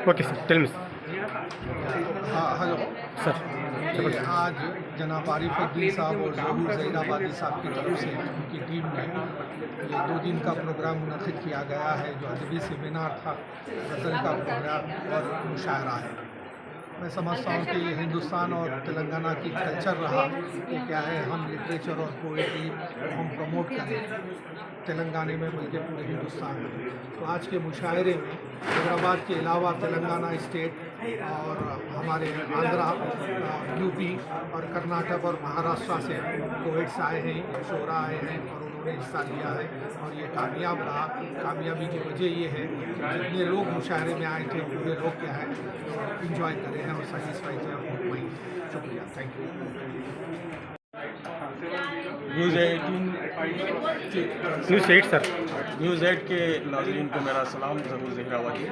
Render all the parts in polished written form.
Okay sir, tell me hello sir. आज जनाब आरिफुद्दीन साहब और ज़हूर ज़हीराबादी साहब की तरफ से उनकी टीम ने ये 2 दिन का प्रोग्राम मुनक़िद किया गया है, जो अदबी सेमिनार था, गज़ल का प्रोग्राम और मुशायरा है। मैं समझता हूँ कि हिंदुस्तान और तेलंगाना की कल्चर रहा कि क्या है, हम लिटरेचर और पोएट्री हम प्रमोट करें तेलंगाना में बल्कि पूरे हिंदुस्तान में। तो आज के मुशायरे में हैदराबाद के अलावा तेलंगाना स्टेट और हमारे आंध्रा, यूपी और कर्नाटक और महाराष्ट्र से पोएट्स आए हैं, शोरा आए हैं और उन्होंने हिस्सा लिया है और ये कामयाब रहा। कामयाबी की वजह ये है कि जितने लोग मुशायरे में आए थे पूरे लोग क्या है इंजॉय करे हैं और सेटिस्फाइड थे और वही। शुक्रिया, thank you. News 8 sir. News 8 के नाज़रीन को मेरा सलाम। ज़हूर ज़हीराबादी,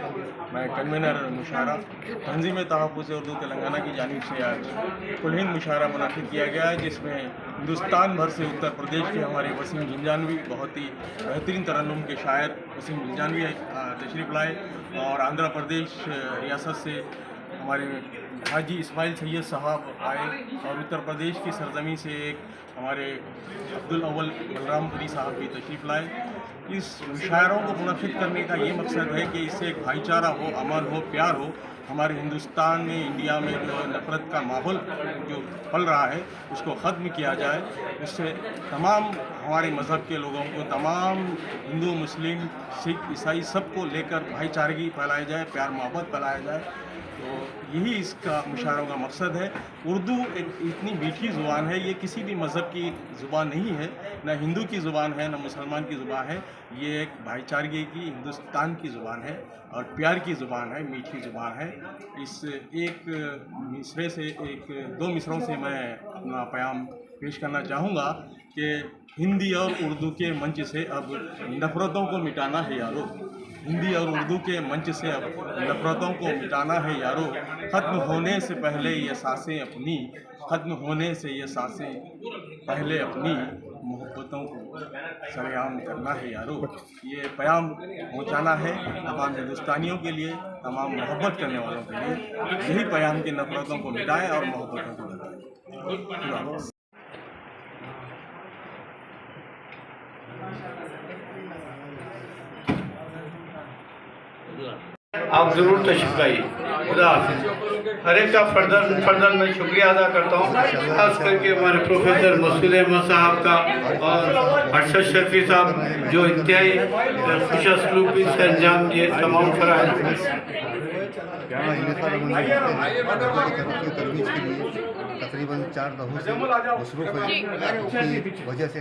मैं कन्वीनर मुशायरा तंज़ीम तहफ़्फ़ुज़ उर्दू तेलंगाना की जानिब से आज कुल हिंद मुशायरा मुनक़िद किया गया है, जिसमें हिंदुस्तान भर से उत्तर प्रदेश के हमारे वसीम झिंझानवी, बहुत ही बेहतरीन तरन्नुम के शायर वसीम झिंझानवी तशरीफ़ लाए और आंध्र प्रदेश रियासत से हमारे हाजी इस्माइल सैयद साहब आए और उत्तर प्रदेश की सरजमी से एक हमारे अब्दुल अव्वल बलरामपुरी साहब भी तशरीफ़ लाए। इस मुशायरों को मुनक़िद करने का ये मकसद है कि इससे एक भाईचारा हो, अमन हो, प्यार हो। हमारे हिंदुस्तान में, इंडिया में जो नफ़रत का माहौल जो फैल रहा है उसको ख़त्म किया जाए। इससे तमाम हमारे मज़हब के लोगों को, तमाम हिंदू, मुस्लिम, सिख, ईसाई सबको लेकर भाईचारगी फैलाया जाए, प्यार मोहब्बत फैलाया जाए। तो यही इसका मुशायरों का मकसद है। उर्दू एक इतनी मीठी ज़ुबान है, ये किसी भी मज़हब की ज़ुबान नहीं है, न हिंदू की ज़ुबान है, न मुसलमान की ज़ुबान है। ये एक भाईचारगी की, हिंदुस्तान की ज़ुबान है और प्यार की ज़ुबान है, मीठी ज़ुबान है। इस दो मिसरों से मैं अपना पैगाम पेश करना चाहूँगा कि हिंदी और उर्दू के मंच से अब नफ़रतों को मिटाना है यारो। हिंदी और उर्दू के मंच से अब नफ़रतों को मिटाना है यारो। ख़त्म होने से पहले ये सांसें अपनी, ख़त्म होने से ये सांसें पहले अपनी मोहब्बतों को सरेआम करना है यारो। ये पैगाम पहुँचाना है तमाम हिंदुस्तानियों के लिए, तमाम मोहब्बत करने वालों के लिए। यही पैगाम की नफ़रतों को मिटाएँ और मोहब्बतों को मिटाएँ। आप ज़रूर तशरीफ़ लाइए। खुदा हाफ़िज़। हर एक का फर्दर मैं शुक्रिया अदा करता हूँ, खास करके हमारे प्रोफेसर मसूद अहमद साहब का और अरशद शर्फी साहब जो इंतहाई खुशअस्लूबी से अंजाम दिए तमाम फ़राइज़। तकरीबन 4 दफ़ों से मसरूफ़ है, उसकी वजह से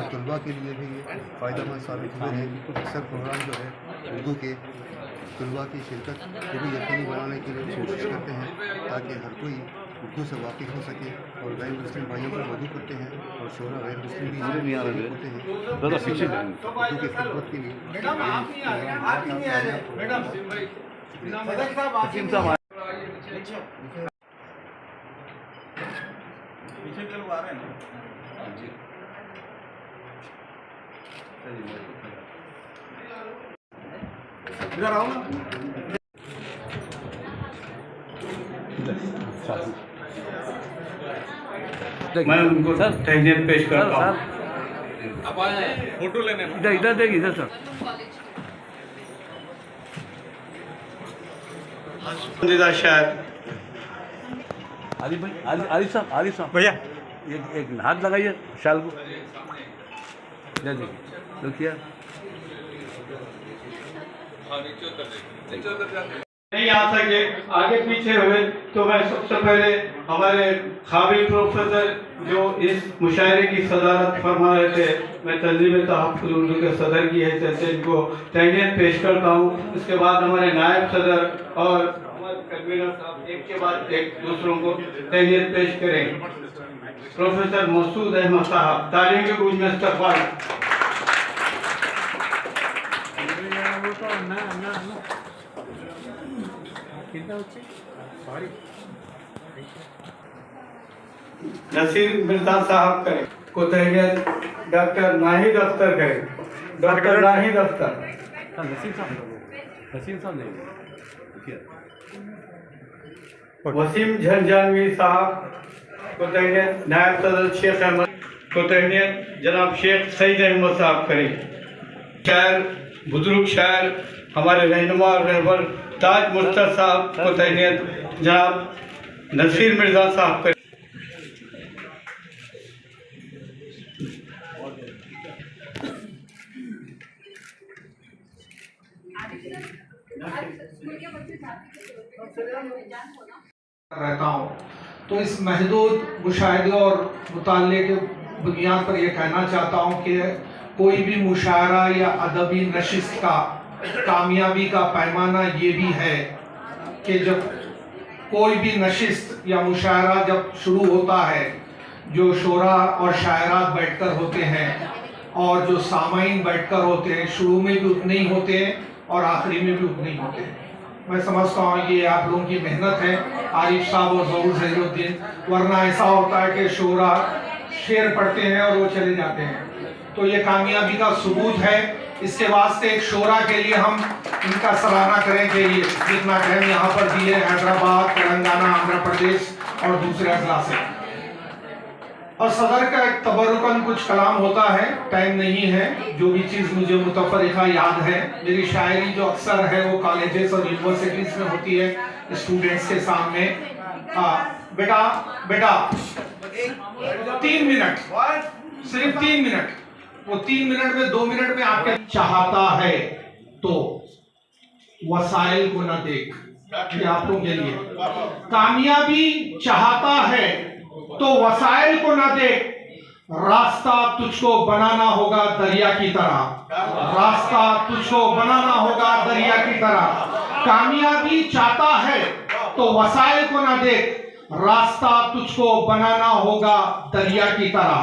तलबा के लिए भी ये फ़ायदेमंद साबित हुए हैं। अक्सर प्रोग्राम जो है उर्दू के तलबा की शिरकत को भी यकीनी बनाने के लिए कोशिश करते हैं ताकि हर कोई उर्दू से वाकिफ़ हो सके और गैर मुस्लिम भाइयों को मदद करते हैं और शोरा गैर मुस्लिम भी होते हैं उर्दू की खिदमत के लिए। पीछे के लोग आ रहे हैं ना इधर आओ ना। मैं उनको तहनीत पेश करता हूँ। फोटो लेने इधर देखिए इधर सर। पसंदीदा शायर आरिफ साहब भैया एक हाथ लगाइए शाल को। देखिए नहीं आ सके, आगे पीछे हुए, तो मैं सबसे पहले हमारे काबिल प्रोफेसर जो इस मुशायरे की सदारत फरमा रहे थे, मैं तंज़ीम तहफ़्फ़ुज़ उर्दू के सदर की हैसियत से इनको तहनीत पेश करता हूँ। उसके बाद हमारे नायब सदर और हमारे कन्वीनर साहब एक के बाद एक दूसरों को तहनीत पेश करेंगे। प्रोफेसर मसूद अहमद साहब, तालीम के गूंज में इस्तक़बाल। नसीर मिर्जा साहब करें को तहनीत डॉक्टर नाहिद अख्तर करें डॉक्टर नाहिद अख्तर वसीम झंझानवी साहब को तहनीत नायब सदर शेख अहमद को तहनीत जनाब शेख सईद अहमद साहब करें शायर बुजुर्ग शायर हमारे रहनुमा और रहबर ताज मुस्तफा साहब को तहनीत जनाब नसीर मिर्जा साहब करें। रहता हूँ तो इस महदूद मुशाहिदे और मुताले के बुनियाद पर यह कहना चाहता हूँ कि कोई भी मुशायरा या अदबी नशिस्त का कामयाबी का पैमाना ये भी है कि जब कोई भी नशिस्त या मुशायरा जब शुरू होता है, जो शोरा और शायरात बैठकर होते हैं और जो सामाइन बैठकर होते हैं, शुरू में भी उतने ही होते हैं और आखिरी में भी उतने ही होते हैं। मैं समझता हूँ ये आप लोगों की मेहनत है, आरिफ साहब और ज़हूर ज़हीरुद्दीन, वरना ऐसा होता है कि शोरा शेर पढ़ते हैं और वो चले जाते हैं। तो ये कामयाबी का सबूत है। इसके वास्ते एक शोरा के लिए हम इनका सराहना करें कि ये जितना टाइम यहाँ पर दिए, हैदराबाद, तेलंगाना, आंध्र प्रदेश और दूसरे अजला से। और सदर का एक तबरुकन कुछ कलाम होता है, टाइम नहीं है। जो भी चीज़ मुझे मुतफरिका याद है, मेरी शायरी जो अक्सर है वो कॉलेजेस और यूनिवर्सिटीज़ में होती है स्टूडेंट्स के सामने। बेटा बेटा 3 मिनट, सिर्फ 3 मिनट, वो 3 मिनट में 2 मिनट में आपके चाहता है तो वसाइल को न देख, ये आप लोगों के लिए कामयाबी चाहता है तो वसाइल को न देख, रास्ता तुझको बनाना होगा दरिया की तरह, रास्ता तुझको बनाना होगा दरिया की तरह। कामयाबी चाहता है तो वसाइल को न देख, रास्ता तुझको बनाना होगा दरिया की तरह।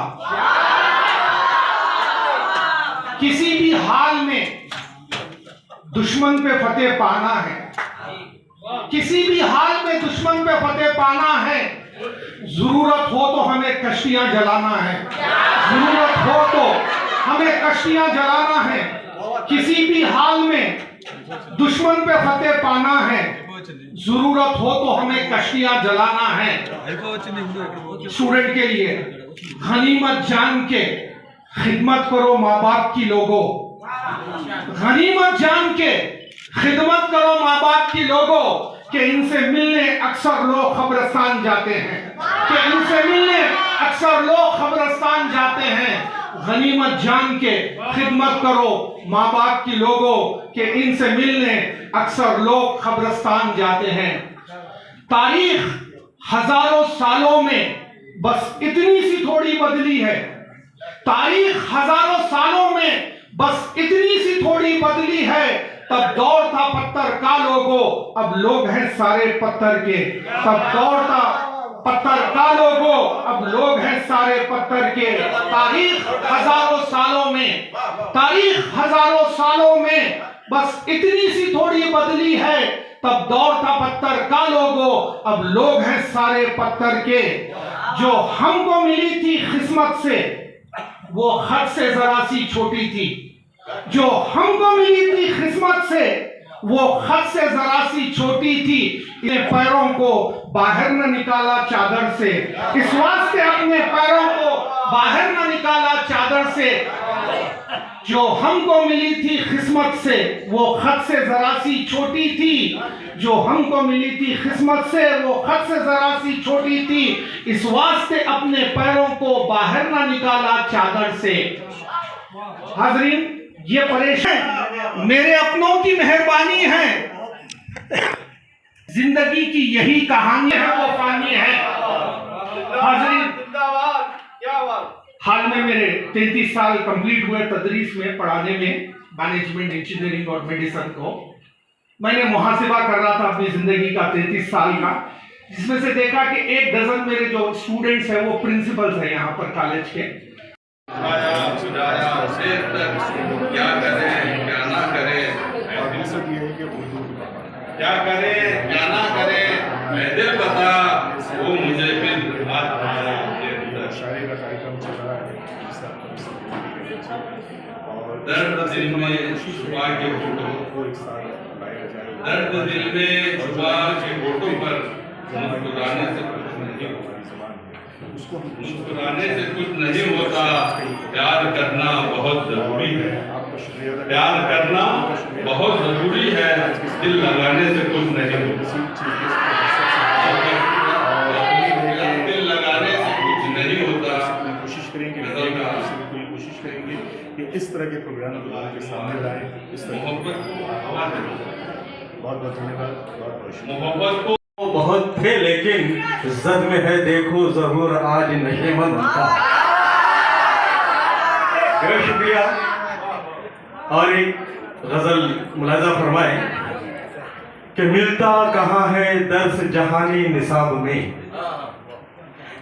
किसी भी हाल में दुश्मन पे फतेह पाना है, किसी भी हाल में दुश्मन पे फतेह पाना है। जरूरत हो तो हमें कश्तियां जलाना है, जरूरत हो तो हमें कश्तियां जलाना है। किसी भी हाल में दुश्मन पे फतेह पाना है, जरूरत हो तो हमें कश्तियां जलाना है। स्टूडेंट के लिए गनीमत जान के खिदमत करो माँ बाप की लोगों, गनीमत जान के खिदमत करो माँ बाप की लोगों, कि इनसे मिलने अक्सर लोग खबरस्तान जाते हैं, कि इनसे मिलने अक्सर लोग खबरस्तान जाते हैं। गनीमत जान के खिदमत करो माँ बाप की लोगों, कि इनसे मिलने अक्सर लोग खबरस्तान जाते हैं। तारीख हजारों सालों में बस इतनी सी थोड़ी बदली है, तारीख हजारों सालों में बस इतनी सी थोड़ी बदली है। तब दौर था पत्थर का लोगों, अब लोग हैं सारे पत्थर के। तब दौर था पत्थर का लोगों, अब लोग हैं सारे पत्थर के। तारीख हजारों सालों में, तारीख हजारों सालों में बस इतनी सी थोड़ी बदली है। तब दौर था पत्थर का लोगों, अब लोग हैं सारे पत्थर के। जो हमको मिली थी किस्मत से वो हद से जरा सी छोटी थी, जो हमको मिली थी किस्मत से वो खत से जरा सी छोटी थी। इन्हें पैरों को बाहर न निकाला चादर से, इस वास्ते अपने पैरों को बाहर न निकाला चादर से। जो हमको मिली थी किस्मत से वो खत से जरा सी छोटी थी, जो हमको मिली थी किस्मत से वो खत से जरा सी छोटी थी। इस वास्ते अपने पैरों को बाहर न निकाला चादर से। हाज़रीन, ये परेशान मेरे अपनों की मेहरबानी है, जिंदगी की यही कहानी है, वो फानी है। हाज़रीन, हाल में मेरे 33 साल कंप्लीट हुए तदरीस में, पढ़ाने में, मैनेजमेंट, इंजीनियरिंग और मेडिसिन को। मैंने मुहासिबा कर रहा था अपनी जिंदगी का 33 साल का, जिसमें से देखा कि 1 डजन मेरे जो स्टूडेंट्स हैं वो प्रिंसिपल्स हैं यहाँ पर कॉलेज के। क्या करें क्या ना करें। मकसद ये है कि उर्दू क्या करे क्या ना करे, मैं दिल बता वो मुझे फिर बात शायरी का कार्यक्रम चल रहा है और दर्द दिल में छुपा के फोटो, दर्द दिल में छुपा के फोटो पर मुस्कुराने से कुछ नहीं होता, मुस्कुराने से कुछ नहीं होता। प्यार करना बहुत जरूरी है, प्यार करना बहुत जरूरी है, दिल लगाने से कुछ नहीं होता, दिल लगाने से कुछ नहीं होता। कोशिश करेंगे कोशिश करेंगे कि इस तरह के प्रोग्राम को लोगों के सामने लाएं। इस तरह बहुत बहुत धन्यवाद, मोहब्बत को बहुत थे लेकिन जद में है देखो ज़हूर आज नशेमंद उनका। बहुत शुक्रिया। और एक गजल मुलाजा फरमाए कि मिलता कहाँ है दर्स जहानी निसाब में,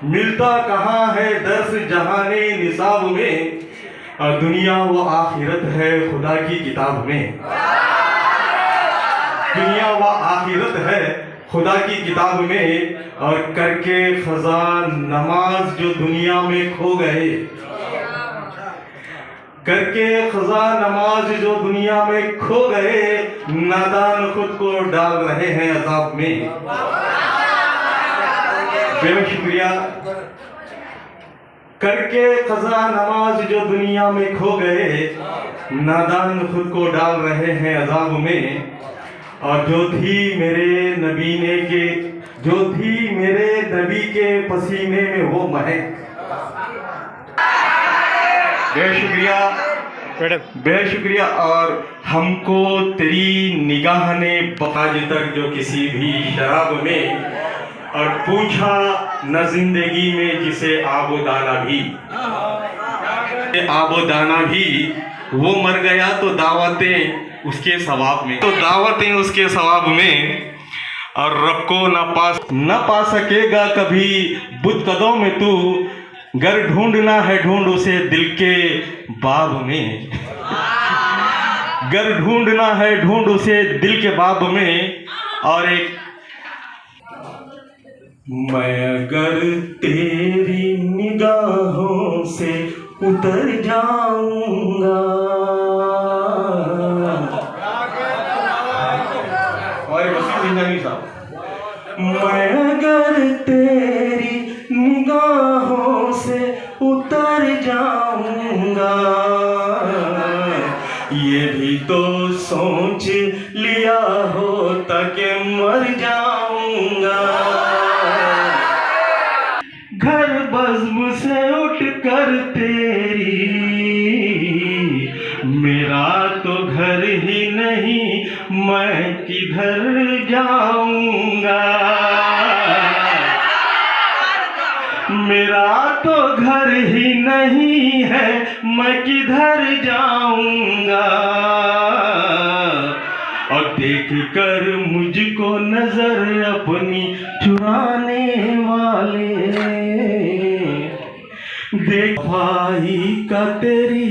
मिलता कहाँ है दर्स जहानी निसाब में, और दुनिया वो आखिरत है खुदा की किताब में, दुनिया व आखिरत है खुदा की किताब में। और करके खजा नमाज जो दुनिया में खो गए, करके खजा नमाज जो दुनिया में खो गए, नादान खुद को डाल रहे हैं अजाब में। बेहद शुक्रिया। करके खजा नमाज जो दुनिया में खो गए, नादान खुद को डाल रहे हैं अजाब में। और जो थी मेरे नबी के पसीने में वो महक। बेहद शुक्रिया, बेहद शुक्रिया। और हमको तेरी निगाह ने आज तक जो किसी भी शराब में, और पूछा न जिंदगी में जिसे आबो दाना भी वो मर गया तो दावतें उसके सवाब में, तो दावतें उसके सवाब में। और रब को न पा सकेगा कभी बुत कदों में तू, गर ढूंढना है ढूंढ उसे दिल के बाब में, गर ढूंढना है ढूंढ उसे दिल के बाब में। और एक मैं अगर तेरी निगाहों से उतर जाऊंगा, मैं अगर तेरी निगाहों से उतर जाऊंगा, ये भी तो सोच लिया होता कि मर जाऊंगा। घर बज़्म से उठकर तेरी, मेरा तो घर ही नहीं मैं किधर जाऊंगा, मेरा तो घर ही नहीं है मैं किधर जाऊंगा। और देख कर मुझको नजर अपनी चुराने वाले, देख भाई का तेरी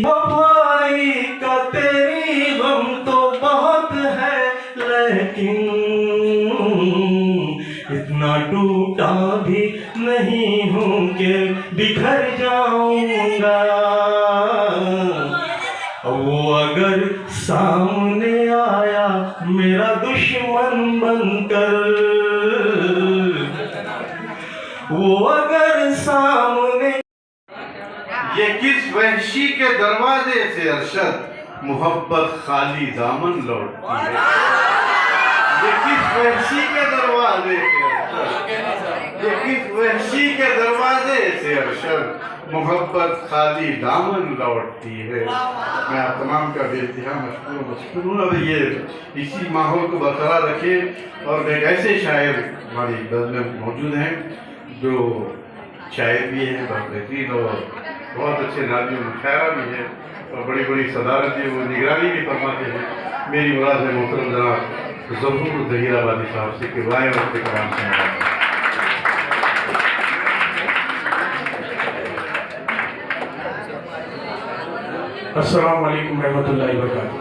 गम तो बहुत है, लेकिन इतना टूटा भी नहीं हूँ कि बिखर जाऊंगा। वो अगर सामने आया मेरा दुश्मन बनकर, वो अगर सामने, ये किस वहशी के दरवाजे से अरशद मोहब्बत खाली दामन लौटती है, ये किस वहशी के दरवाजे से अरशद, ये किस वहशी के दरवाजे से अरशद मोहब्बत खाली दामन लौटती है। मैं आप तमाम का बेइंतहा मशकूर हूँ। और ये इसी माहौल को बरकरार रखे। और एक ऐसे शायर हमारी गज़ल में मौजूद हैं जो शायर भी हैं, बहुत बेहतरीन और बहुत अच्छे नाज़िम मुशायरा भी है, और बड़ी बड़ी सदारतें वो निगरानी भी फरमाते हैं। मेरी मुराद है मोहतरम जनाब ज़हूर ज़हीराबादी साहब से कि वाय और कराम से। अस्सलाम वालेकुम रहमतुल्लाहि व बरकातुहू।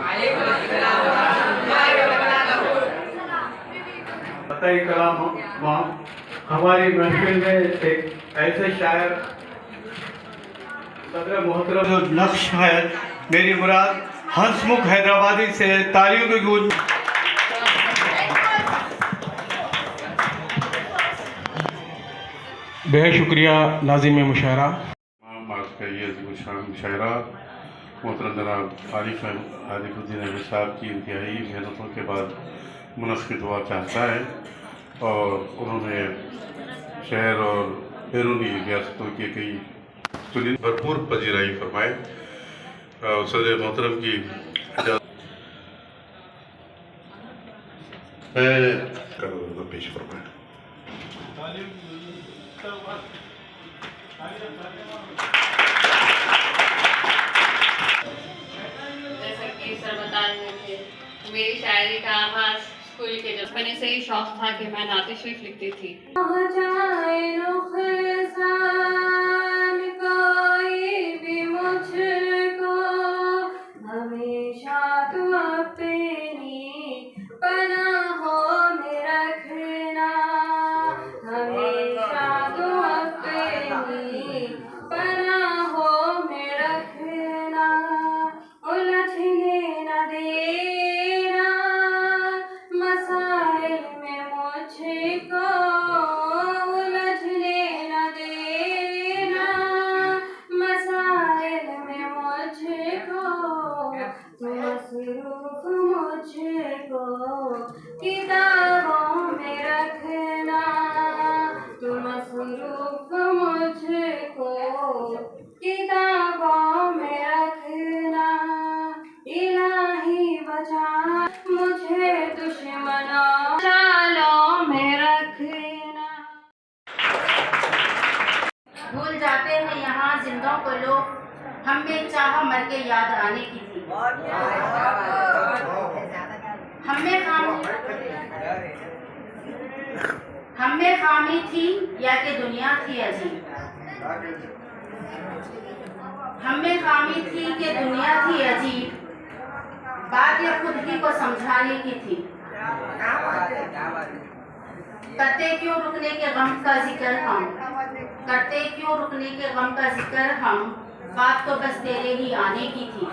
बताई कलाम वहाँ हमारी महफिल में एक ऐसे शायर सदर मोहतरम जो नक्श है मेरी मुराद हंसमुख हैदराबादी से तालियों की गूंज। बेहद शुक्रिया नाज़िम मुशायरा। आज का ये मुशायरा मोहतरम जनाब आरिफुद्दीन अहमद साहब की इंतहाई मेहनतों के बाद मुनक़्क़िद हुआ चाहता है और उन्होंने शहर और बैरूनी रियासतों के कई भरपूर पजीराई फरमाए। सदर मोहतरम की पेश फरमाए। जैसा कि सर बता रहे थे, मेरी शायरी का आगाज स्कूल के बचपन से ही शौक था कि मैं नाते शरीफ लिखती थी। किताबों में रखना तुम मसरूफ मुझको किताबों में रखना इलाही बचा मुझे दुश्मनों चालों में रखना। भूल जाते हैं यहाँ जिंदों को लोग हमें चाह मर के याद आने की थी। हमें खामी थी या कि दुनिया थी अजीब। हमें खामी थी कि दुनिया थी अजीब। बात ये खुद ही को समझाने की थी। करते क्यों रुकने के गम का जिक्र हम, करते क्यों रुकने के गम का जिक्र हम, बात तो बस तेरे ही आने की थी।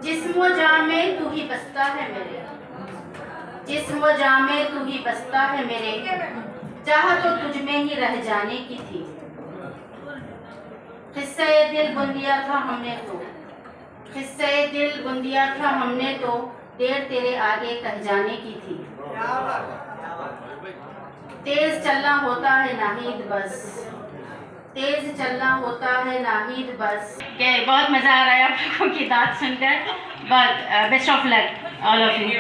जिस्म जान में तू ही बसता है मेरे, जिस्म जान में तू ही बसता है मेरे, चाह तो तुझ में ही रह जाने की थी। हिस्से दिल बुन दिया था हमने तो, हिस्से दिल बुन दिया था हमने तो, देर तेरे आगे कह जाने की थी। तेज चलना होता है नाहीद बस, तेज चलना होता है नाहीद बस। बहुत मजा आ रहा है आप लोगों की बात सुनकर। बहुत best of luck all of you.